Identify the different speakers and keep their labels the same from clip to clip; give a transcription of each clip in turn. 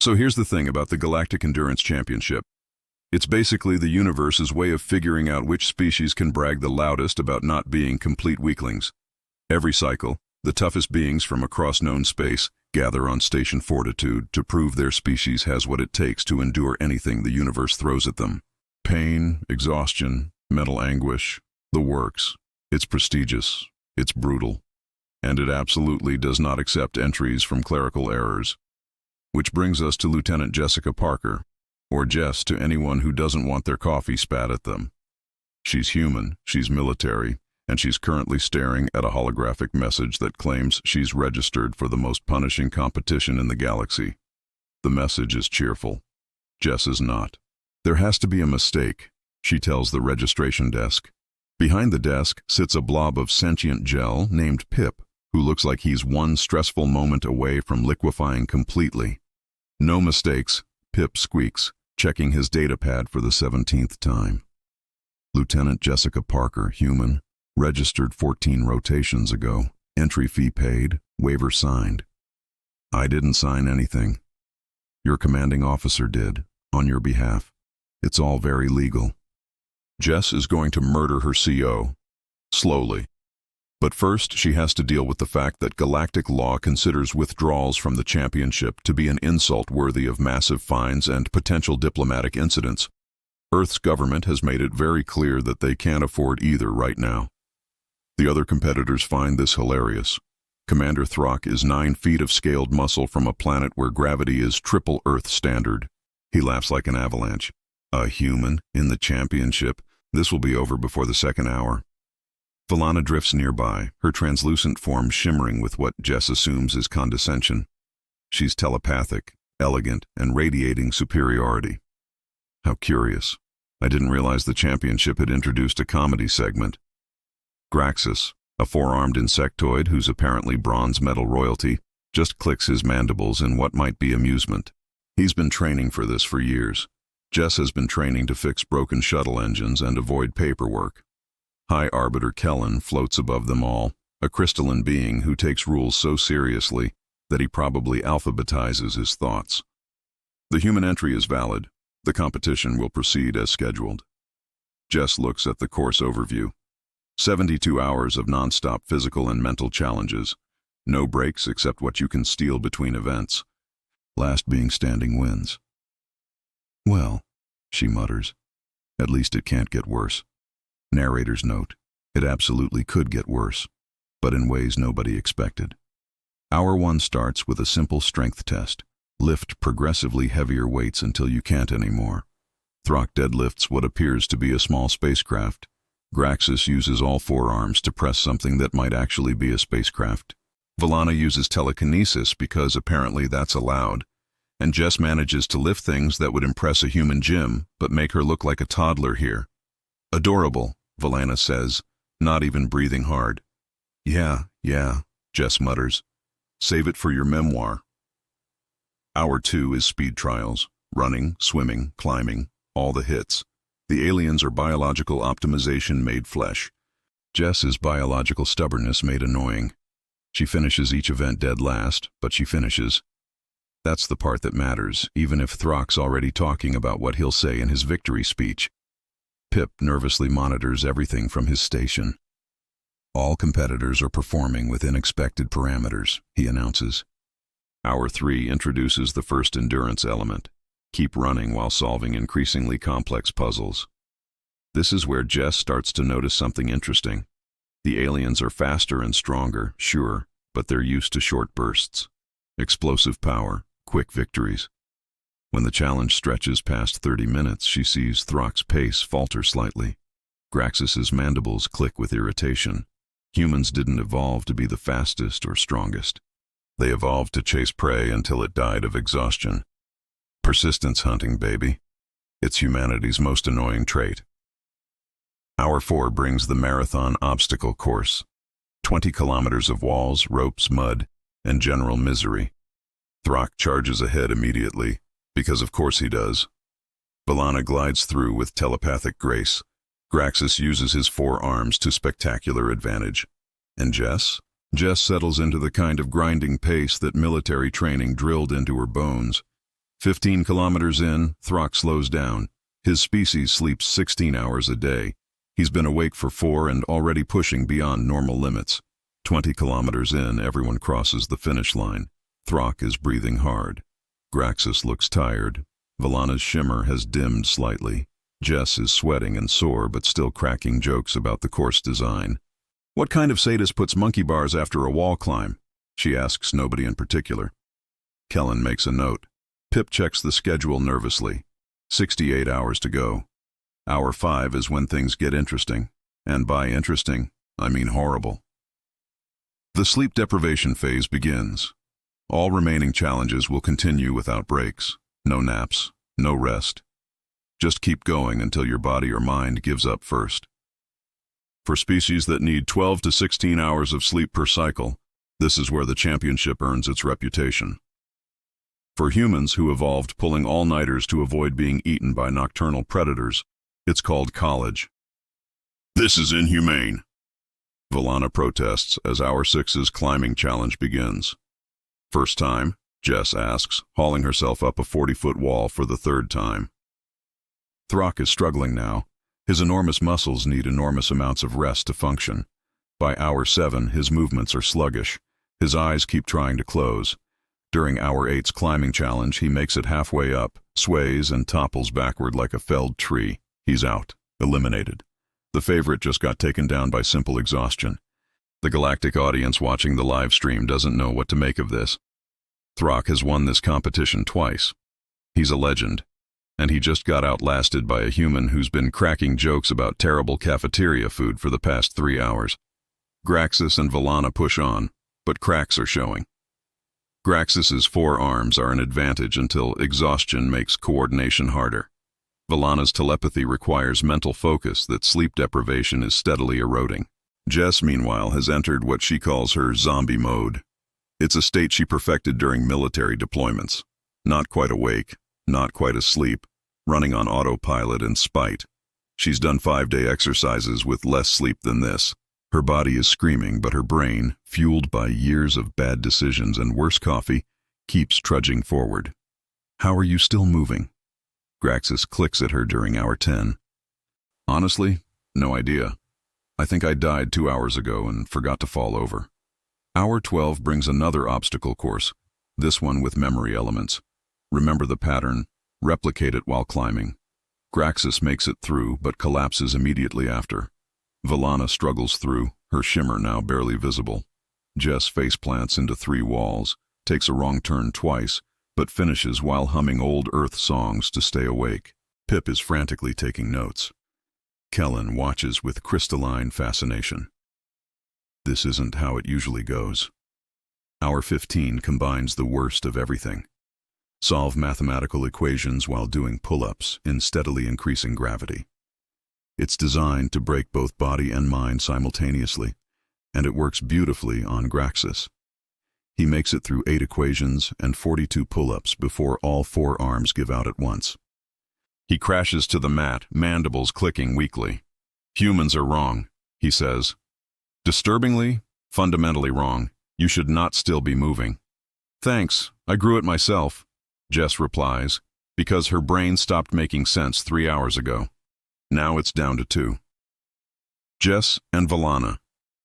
Speaker 1: So here's the thing about the Galactic Endurance Championship. It's basically the universe's way of figuring out which species can brag the loudest about not being complete weaklings. Every cycle, the toughest beings from across known space gather on Station Fortitude to prove their species has what it takes to endure anything the universe throws at them. Pain, exhaustion, mental anguish, the works. It's prestigious, it's brutal, and it absolutely does not accept entries from clerical errors. Which brings us to Lieutenant Jessica Parker, or Jess to anyone who doesn't want their coffee spat at them. She's human, she's military, and she's currently staring at a holographic message that claims she's registered for the most punishing competition in the galaxy. The message is cheerful. Jess is not. There has to be a mistake, she tells the registration desk. Behind the desk sits a blob of sentient gel named Pip, who looks like he's one stressful moment away from liquefying completely. No mistakes, Pip squeaks, checking his datapad for the 17th time. Lieutenant Jessica Parker, human, registered 14 rotations ago, entry fee paid, waiver signed. I didn't sign anything. Your commanding officer did, on your behalf. It's all very legal. Jess is going to murder her CO. Slowly. But first, she has to deal with the fact that galactic law considers withdrawals from the championship to be an insult worthy of massive fines and potential diplomatic incidents. Earth's government has made it very clear that they can't afford either right now. The other competitors find this hilarious. Commander Throk is 9 feet of scaled muscle from a planet where gravity is triple Earth standard. He laughs like an avalanche. A human in the championship? This will be over before the second hour. Velana drifts nearby, her translucent form shimmering with what Jess assumes is condescension. She's telepathic, elegant, and radiating superiority. How curious. I didn't realize the championship had introduced a comedy segment. Graxis, a 4-armed insectoid who's apparently bronze medal royalty, just clicks his mandibles in what might be amusement. He's been training for this for years. Jess has been training to fix broken shuttle engines and avoid paperwork. High Arbiter Kellen floats above them all, a crystalline being who takes rules so seriously that he probably alphabetizes his thoughts. The human entry is valid. The competition will proceed as scheduled. Jess looks at the course overview. 72 hours of non-stop physical and mental challenges. No breaks except what you can steal between events. Last being standing wins. Well, she mutters, at least it can't get worse. Narrator's note, it absolutely could get worse, but in ways nobody expected. Hour 1 starts with a simple strength test. Lift progressively heavier weights until you can't anymore. Throk deadlifts what appears to be a small spacecraft. Graxis uses all 4 arms to press something that might actually be a spacecraft. Velana uses telekinesis because apparently that's allowed. And Jess manages to lift things that would impress a human gym, but make her look like a toddler here. Adorable, Velana says, not even breathing hard. Yeah, Jess mutters. Save it for your memoir. Hour 2 is speed trials. Running, swimming, climbing, all the hits. The aliens are biological optimization made flesh. Jess is biological stubbornness made annoying. She finishes each event dead last, but she finishes. That's the part that matters, even if Throk's already talking about what he'll say in his victory speech. Pip nervously monitors everything from his station. All competitors are performing within expected parameters, he announces. Hour 3 introduces the first endurance element. Keep running while solving increasingly complex puzzles. This is where Jess starts to notice something interesting. The aliens are faster and stronger, sure, but they're used to short bursts. Explosive power, quick victories. When the challenge stretches past 30 minutes, she sees Throk's pace falter slightly. Graxis's mandibles click with irritation. Humans didn't evolve to be the fastest or strongest. They evolved to chase prey until it died of exhaustion. Persistence hunting, baby. It's humanity's most annoying trait. Hour 4 brings the marathon obstacle course. 20 kilometers of walls, ropes, mud, and general misery. Throk charges ahead immediately, because of course he does. Velana glides through with telepathic grace. Graxis uses his 4 arms to spectacular advantage. And Jess? Jess settles into the kind of grinding pace that military training drilled into her bones. 15 kilometers in, Throk slows down. His species sleeps 16 hours a day. He's been awake for 4 and already pushing beyond normal limits. 20 kilometers in, everyone crosses the finish line. Throk is breathing hard. Graxis looks tired. Velana's shimmer has dimmed slightly. Jess is sweating and sore but still cracking jokes about the course design. What kind of sadist puts monkey bars after a wall climb? She asks nobody in particular. Kellen makes a note. Pip checks the schedule nervously. 68 hours to go. Hour 5 is when things get interesting. And by interesting, I mean horrible. The sleep deprivation phase begins. All remaining challenges will continue without breaks. No naps, no rest. Just keep going until your body or mind gives up first. For species that need 12 to 16 hours of sleep per cycle, this is where the championship earns its reputation. For humans who evolved pulling all-nighters to avoid being eaten by nocturnal predators, it's called college. This is inhumane. Velana protests as Hour 6's climbing challenge begins. First time, Jess asks, hauling herself up a 40-foot wall for the 3rd time. Throk is struggling now. His enormous muscles need enormous amounts of rest to function. By Hour 7, his movements are sluggish. His eyes keep trying to close. During Hour 8's climbing challenge, he makes it halfway up, sways and topples backward like a felled tree. He's out, eliminated. The favorite just got taken down by simple exhaustion. The galactic audience watching the live stream doesn't know what to make of this. Throk has won this competition twice. He's a legend, and he just got outlasted by a human who's been cracking jokes about terrible cafeteria food for the past 3 hours. Graxis and Velana push on, but cracks are showing. Graxis's 4 arms are an advantage until exhaustion makes coordination harder. Velana's telepathy requires mental focus that sleep deprivation is steadily eroding. Jess, meanwhile, has entered what she calls her zombie mode. It's a state she perfected during military deployments. Not quite awake, not quite asleep, running on autopilot in spite. She's done 5-day exercises with less sleep than this. Her body is screaming, but her brain, fueled by years of bad decisions and worse coffee, keeps trudging forward. How are you still moving? Graxis clicks at her during Hour 10. Honestly, no idea. I think I died 2 hours ago and forgot to fall over. Hour 12 brings another obstacle course, this one with memory elements. Remember the pattern, replicate it while climbing. Graxis makes it through, but collapses immediately after. Velana struggles through, her shimmer now barely visible. Jess faceplants into 3 walls, takes a wrong turn twice, but finishes while humming old Earth songs to stay awake. Pip is frantically taking notes. Kellen watches with crystalline fascination. This isn't how it usually goes. Hour 15 combines the worst of everything. Solve mathematical equations while doing pull-ups in steadily increasing gravity. It's designed to break both body and mind simultaneously, and it works beautifully on Graxis. He makes it through 8 equations and 42 pull-ups before all 4 arms give out at once. He crashes to the mat, mandibles clicking weakly. Humans are wrong, he says. Disturbingly, fundamentally wrong. You should not still be moving. Thanks, I grew it myself, Jess replies, because her brain stopped making sense 3 hours ago. Now it's down to 2. Jess and Velana,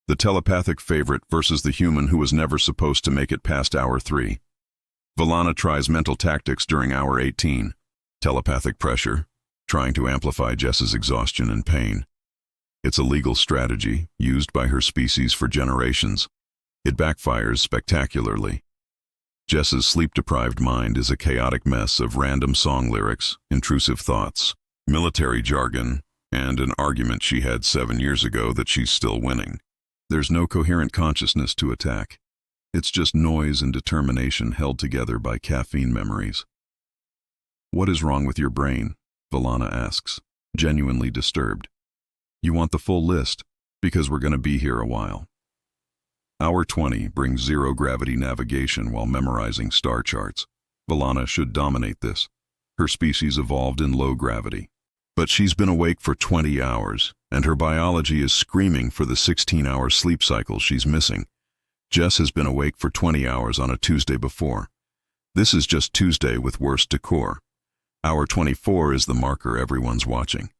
Speaker 1: the telepathic favorite versus the human who was never supposed to make it past Hour 3. Velana tries mental tactics during Hour 18. Telepathic pressure, trying to amplify Jess's exhaustion and pain. It's a legal strategy used by her species for generations. It backfires spectacularly. Jess's sleep-deprived mind is a chaotic mess of random song lyrics, intrusive thoughts, military jargon, and an argument she had 7 years ago that she's still winning. There's no coherent consciousness to attack. It's just noise and determination held together by caffeine memories. What is wrong with your brain? Velana asks, genuinely disturbed. You want the full list, because we're going to be here a while. Hour 20 brings zero-gravity navigation while memorizing star charts. Velana should dominate this. Her species evolved in low gravity. But she's been awake for 20 hours, and her biology is screaming for the 16-hour sleep cycle she's missing. Jess has been awake for 20 hours on a Tuesday before. This is just Tuesday with worse decor. Hour 24 is the marker everyone's watching.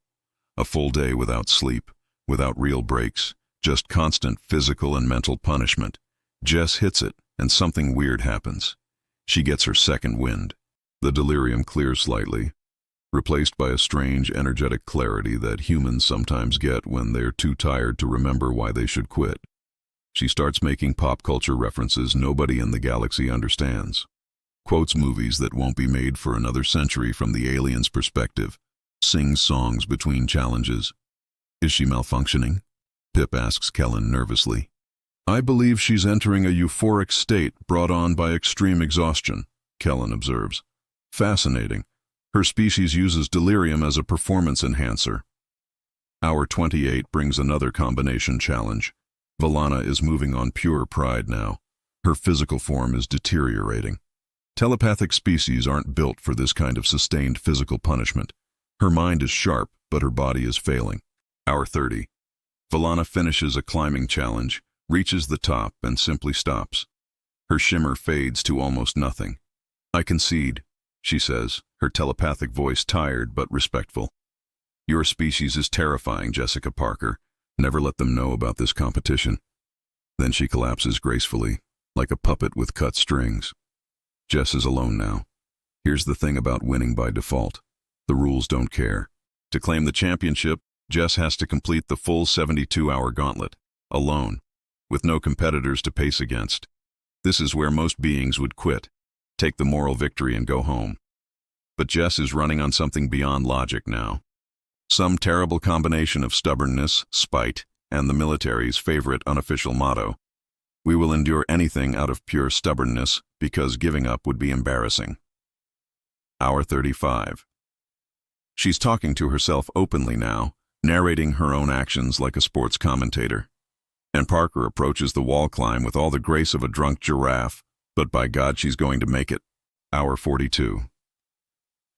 Speaker 1: A full day without sleep, without real breaks, just constant physical and mental punishment. Jess hits it, and something weird happens. She gets her second wind. The delirium clears slightly, replaced by a strange, energetic clarity that humans sometimes get when they're too tired to remember why they should quit. She starts making pop culture references nobody in the galaxy understands. Quotes movies that won't be made for another century from the aliens' perspective. Sings songs between challenges. Is she malfunctioning? Pip asks Kellen nervously. I believe she's entering a euphoric state brought on by extreme exhaustion, Kellen observes. Fascinating. Her species uses delirium as a performance enhancer. Hour 28 brings another combination challenge. Velana is moving on pure pride now. Her physical form is deteriorating. Telepathic species aren't built for this kind of sustained physical punishment. Her mind is sharp, but her body is failing. Hour 30. Velana finishes a climbing challenge, reaches the top, and simply stops. Her shimmer fades to almost nothing. I concede, she says, her telepathic voice tired but respectful. Your species is terrifying, Jessica Parker. Never let them know about this competition. Then she collapses gracefully, like a puppet with cut strings. Jess is alone now. Here's the thing about winning by default. The rules don't care. To claim the championship, Jess has to complete the full 72-hour gauntlet, alone, with no competitors to pace against. This is where most beings would quit, take the moral victory and go home. But Jess is running on something beyond logic now. Some terrible combination of stubbornness, spite, and the military's favorite unofficial motto. We will endure anything out of pure stubbornness because giving up would be embarrassing. Hour 35. She's talking to herself openly now, narrating her own actions like a sports commentator. And Parker approaches the wall climb with all the grace of a drunk giraffe, but by God she's going to make it. Hour 42.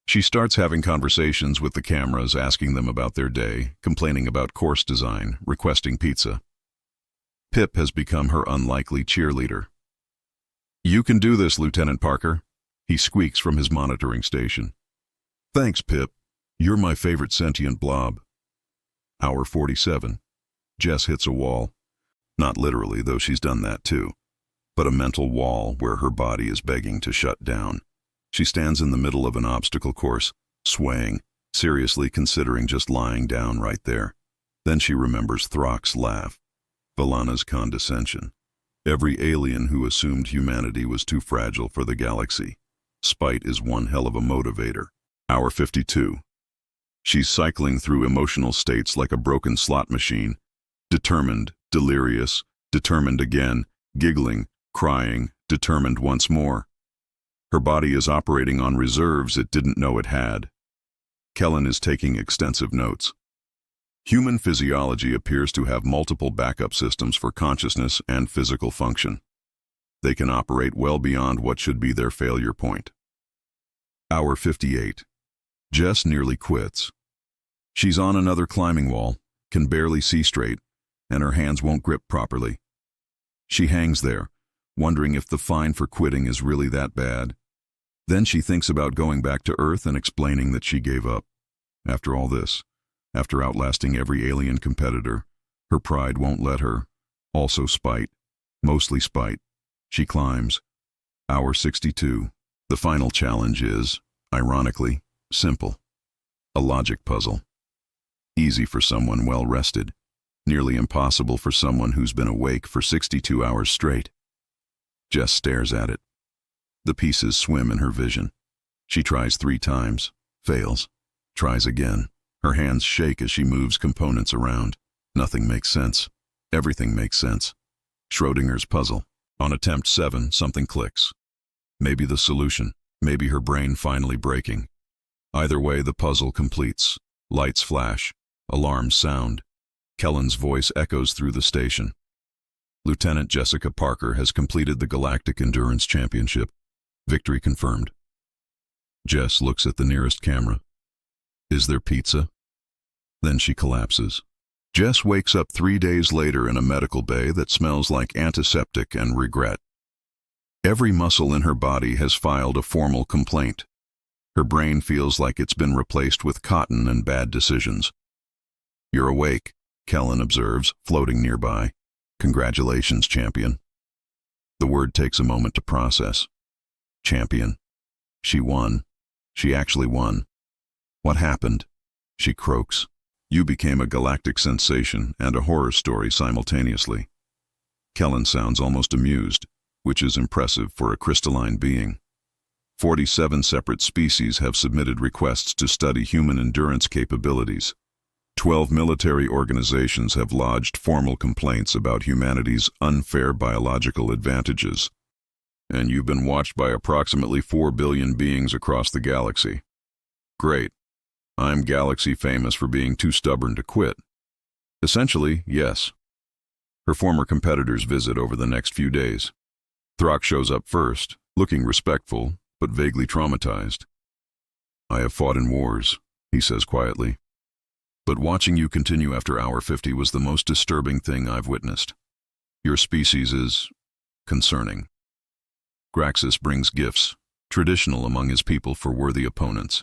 Speaker 1: She starts having conversations with the cameras, asking them about their day, complaining about course design, requesting pizza. Pip has become her unlikely cheerleader. You can do this, Lieutenant Parker, he squeaks from his monitoring station. Thanks, Pip. You're my favorite sentient blob. Hour 47. Jess hits a wall. Not literally, though she's done that too, but a mental wall where her body is begging to shut down. She stands in the middle of an obstacle course, swaying, seriously considering just lying down right there. Then she remembers Throk's laugh, Velana's condescension. Every alien who assumed humanity was too fragile for the galaxy. Spite is one hell of a motivator. Hour 52. She's cycling through emotional states like a broken slot machine. Determined, delirious, determined again, giggling, crying, determined once more. Her body is operating on reserves it didn't know it had. Kellen is taking extensive notes. Human physiology appears to have multiple backup systems for consciousness and physical function. They can operate well beyond what should be their failure point. Hour 58. Jess nearly quits. She's on another climbing wall, can barely see straight, and her hands won't grip properly. She hangs there, wondering if the fine for quitting is really that bad. Then she thinks about going back to Earth and explaining that she gave up. After all this, after outlasting every alien competitor, her pride won't let her. Also spite, mostly spite. She climbs. Hour 62. The final challenge is, ironically, simple. A logic puzzle. Easy for someone well rested. Nearly impossible for someone who's been awake for 62 hours straight. Jess stares at it. The pieces swim in her vision. She tries 3 times, fails, tries again. Her hands shake as she moves components around. Nothing makes sense. Everything makes sense. Schrodinger's puzzle. On attempt 7, something clicks. Maybe the solution, maybe her brain finally breaking. Either way, the puzzle completes. Lights flash. Alarms sound. Kellen's voice echoes through the station. Lieutenant Jessica Parker has completed the Galactic Endurance Championship. Victory confirmed. Jess looks at the nearest camera. Is there pizza? Then she collapses. Jess wakes up 3 days later in a medical bay that smells like antiseptic and regret. Every muscle in her body has filed a formal complaint. Her brain feels like it's been replaced with cotton and bad decisions. "You're awake," Kellen observes, floating nearby. "Congratulations, champion." The word takes a moment to process. Champion. She won. She actually won. "What happened?" She croaks. "You became a galactic sensation and a horror story simultaneously." Kellen sounds almost amused, which is impressive for a crystalline being. 47 separate species have submitted requests to study human endurance capabilities. 12 military organizations have lodged formal complaints about humanity's unfair biological advantages. And you've been watched by approximately 4 billion beings across the galaxy. Great. I'm galaxy famous for being too stubborn to quit. Essentially, yes. Her former competitors visit over the next few days. Throk shows up first, looking respectful, but vaguely traumatized. "I have fought in wars," he says quietly. "But watching you continue after hour 50 was the most disturbing thing I've witnessed. Your species is concerning." Graxis brings gifts, traditional among his people for worthy opponents.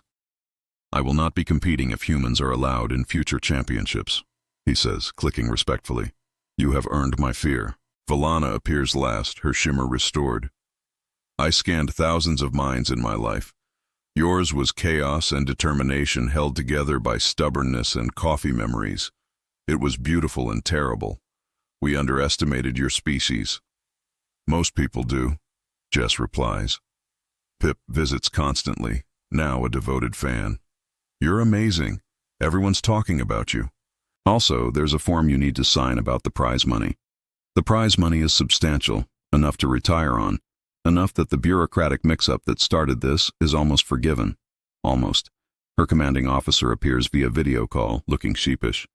Speaker 1: "I will not be competing if humans are allowed in future championships," he says, clicking respectfully. "You have earned my fear." Velana appears last, her shimmer restored. "I scanned thousands of minds in my life. Yours was chaos and determination held together by stubbornness and coffee memories. It was beautiful and terrible. We underestimated your species." "Most people do," Jess replies. Pip visits constantly, now a devoted fan. "You're amazing. Everyone's talking about you. Also, there's a form you need to sign about the prize money. The prize money is substantial, enough to retire on. Enough that the bureaucratic mix-up that started this is almost forgiven. Almost. Her commanding officer appears via video call, looking sheepish.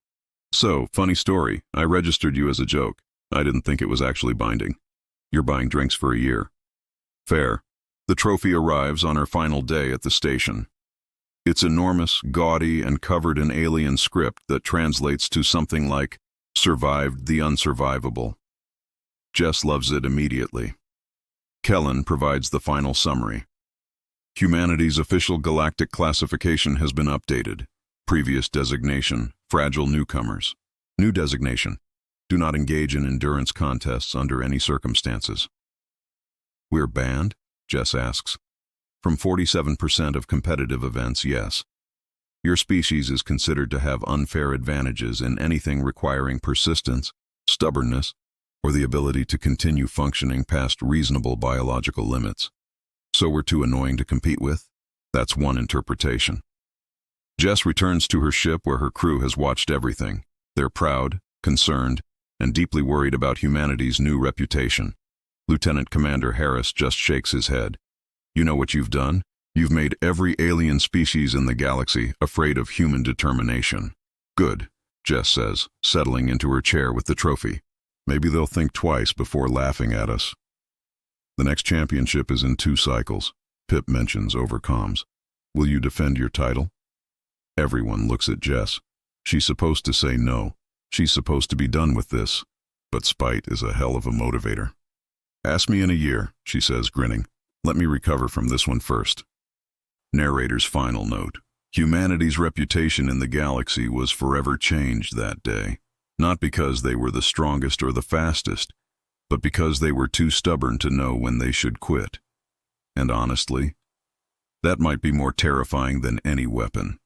Speaker 1: "So, funny story. I registered you as a joke. I didn't think it was actually binding. You're buying drinks for a year." Fair. The trophy arrives on her final day at the station. It's enormous, gaudy, and covered in alien script that translates to something like, "Survived the unsurvivable." Jess loves it immediately. Kellen provides the final summary. Humanity's official galactic classification has been updated. Previous designation, fragile newcomers. New designation, do not engage in endurance contests under any circumstances. "We're banned?" Jess asks. "From 47% of competitive events, yes. Your species is considered to have unfair advantages in anything requiring persistence, stubbornness, or the ability to continue functioning past reasonable biological limits. So we're too annoying to compete with?" That's one interpretation. Jess returns to her ship where her crew has watched everything. They're proud, concerned, and deeply worried about humanity's new reputation. Lieutenant Commander Harris just shakes his head. "You know what you've done? You've made every alien species in the galaxy afraid of human determination." "Good," Jess says, settling into her chair with the trophy. "Maybe they'll think twice before laughing at us." "The next championship is in 2 cycles, Pip mentions over comms. "Will you defend your title?" Everyone looks at Jess. She's supposed to say no. She's supposed to be done with this. But spite is a hell of a motivator. "Ask me in a year," she says, grinning. "Let me recover from this one first." Narrator's final note. Humanity's reputation in the galaxy was forever changed that day. Not because they were the strongest or the fastest, but because they were too stubborn to know when they should quit. And honestly, that might be more terrifying than any weapon.